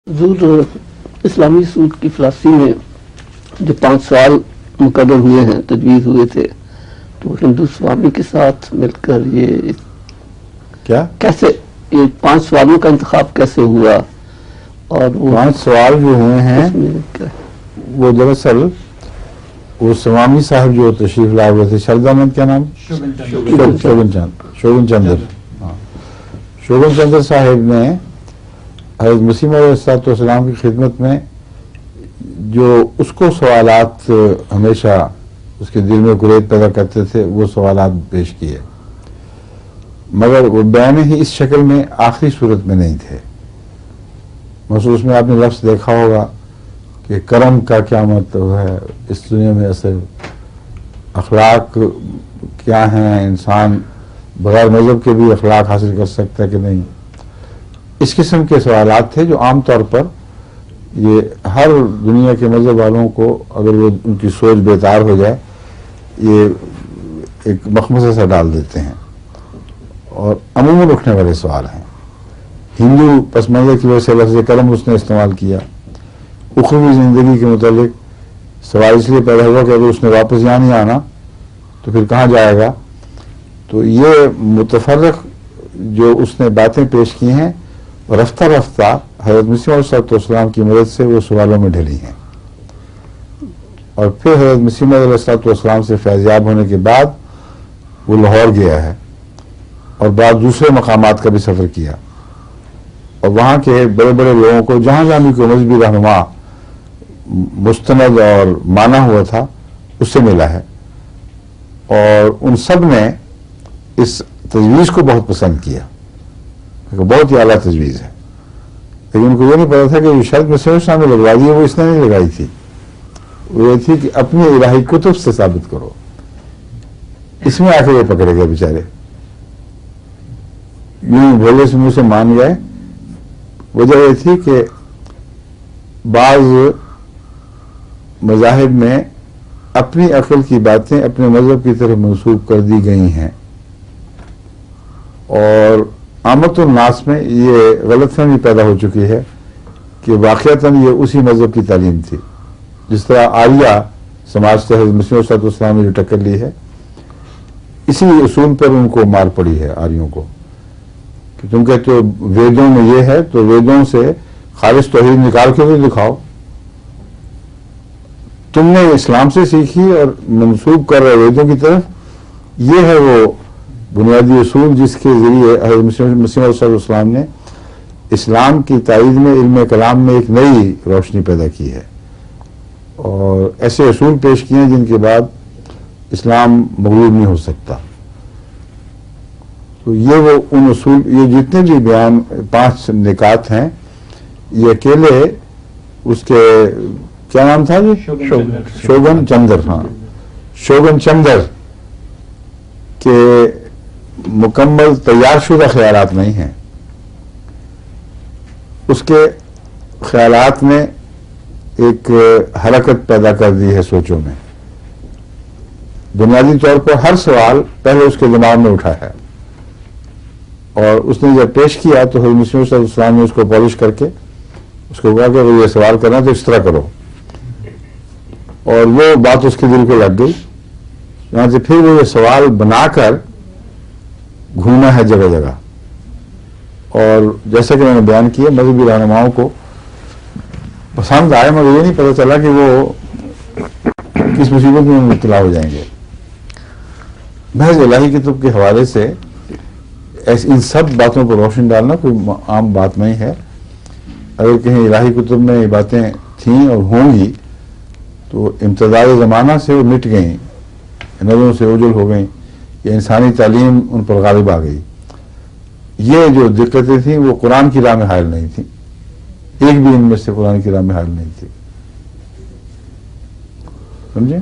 حضور اسلامی اصول کی فلسفی میں جو 5 سوال مقرر ہوئے ہیں، تجویز ہوئے تھے، تو ہندو سوامی کے ساتھ مل کر یہ کیا کیسے یہ 5 سوالوں کا انتخاب کیسے ہوا؟ اور وہ 5 سوال جو ہوئے ہیں اس میں کیا وہ دراصل وہ سوامی صاحب جو تشریف لائے ہوئے تھے، شردامند کیا نام؟ شوگن چندر شوگن چندر صاحب نے حضرت مسیح موعود علیہ السلام کی خدمت میں جو اس کو سوالات ہمیشہ اس کے دل میں گریز پیدا کرتے تھے، وہ سوالات پیش کیے، مگر وہ بیان ہی اس شکل میں آخری صورت میں نہیں تھے۔ مثلا اس میں آپ نے لفظ دیکھا ہوگا کہ کرم کا کیا مطلب ہے، اس دنیا میں اصل اخلاق کیا ہیں، انسان بغیر مذہب کے بھی اخلاق حاصل کر سکتا ہے کہ نہیں، اس قسم کے سوالات تھے جو عام طور پر یہ ہر دنیا کے مذہب والوں کو اگر وہ ان کی سوچ بیدار ہو جائے یہ ایک مخمصہ سا ڈال دیتے ہیں، اور عموماً اٹھنے والے سوال ہیں۔ ہندو پس منظر کی وجہ سے لفظ کرم اس نے استعمال کیا، اخروی زندگی کے متعلق سوال اس لیے پیدا ہوا کہ اگر اس نے واپس یہاں نہیں آنا تو پھر کہاں جائے گا، تو یہ متفرق جو اس نے باتیں پیش کی ہیں رفتہ رفتہ حضرت مسیح موعود علیہ السلام کی مدد سے وہ سوالوں میں ڈھلی ہیں، اور پھر حضرت مسیح موعود علیہ السلام سے فیضیاب ہونے کے بعد وہ لاہور گیا ہے اور بعض دوسرے مقامات کا بھی سفر کیا، اور وہاں کے بڑے بڑے لوگوں کو جہاں جہاں بھی کوئی مذہبی رہنما مستند اور مانا ہوا تھا اس سے ملا ہے، اور ان سب نے اس تجویز کو بہت پسند کیا، بہت ہی اعلیٰ تجویز ہے، لیکن ان کو یہ نہیں پتا تھا کہ یہ شرط مسیح السلام نے لگوائی ہے وہ اس نے نہیں لگائی تھی، وہ یہ تھی کہ اپنی الہی کتب سے ثابت کرو۔ اس میں آ کے وہ پکڑے گئے بیچارے، یوں بھولے سے منہ سے مان گئے۔ وجہ یہ تھی کہ بعض مذاہب میں اپنی عقل کی باتیں اپنے مذہب کی طرف منسوب کر دی گئی ہیں، اور عامت الناس میں یہ غلط فہمی پیدا ہو چکی ہے کہ واقعتاً یہ اسی مذہب کی تعلیم تھی، جس طرح آریہ سماج سے حضرت مسیح علیہ السلام نے جو ٹکر لی ہے، اسی اصول پر ان کو مار پڑی ہے آریوں کو، کہ تم کہتے ہو ویدوں میں یہ ہے تو ویدوں سے خالص توحید نکال کے بھی دکھاؤ، تم نے اسلام سے سیکھی اور منسوب کر رہے ویدوں کی طرف، یہ ہے وہ بنیادی اصول جس کے ذریعے حضرت مسیح علیہ السلام نے اسلام کی تائید میں علم کلام میں ایک نئی روشنی پیدا کی ہے، اور ایسے اصول پیش کیے ہیں جن کے بعد اسلام مغلوب نہیں ہو سکتا۔ تو یہ وہ ان اصول، یہ جتنے بھی بیان 5 نکات ہیں، یہ اکیلے اس کے کیا نام تھا جی؟ شوگن چندر، ہاں شوگن چندر کے مکمل تیار شدہ خیالات نہیں ہیں، اس کے خیالات نے ایک حرکت پیدا کر دی ہے سوچوں میں۔ بنیادی طور پر ہر سوال پہلے اس کے دماغ میں اٹھا ہے، اور اس نے جب پیش کیا تو حضرت مسیح صلی اللہ علیہ وسلم نے اس کو پالش کر کے اس کو کہا کہ اگر یہ سوال کرنا تو اس طرح کرو، اور وہ بات اس کے دل کو لگ گئی، یہاں سے پھر وہ یہ سوال بنا کر گھوما ہے جگہ جگہ، اور جیسا کہ میں نے بیان کیا مذہبی رہنماؤں کو پسند آئے، مگر یہ نہیں پتہ چلا کہ وہ کس مصیبت میں مبتلا ہو جائیں گے۔ محض الہی کتب کے حوالے سے ان سب باتوں پر روشن ڈالنا کوئی عام بات نہیں ہے۔ اگر کہیں الہی کتب میں یہ باتیں تھیں اور ہوں گی تو امتداد زمانہ سے وہ مٹ گئیں، نظروں سے اوجھل ہو گئیں، یا انسانی تعلیم ان پر غالب آ گئی۔ یہ جو دقتیں تھیں وہ قرآن کی راہ میں حائل نہیں تھیں، ایک بھی ان میں سے قرآن کی راہ میں حائل نہیں تھی، سمجھے؟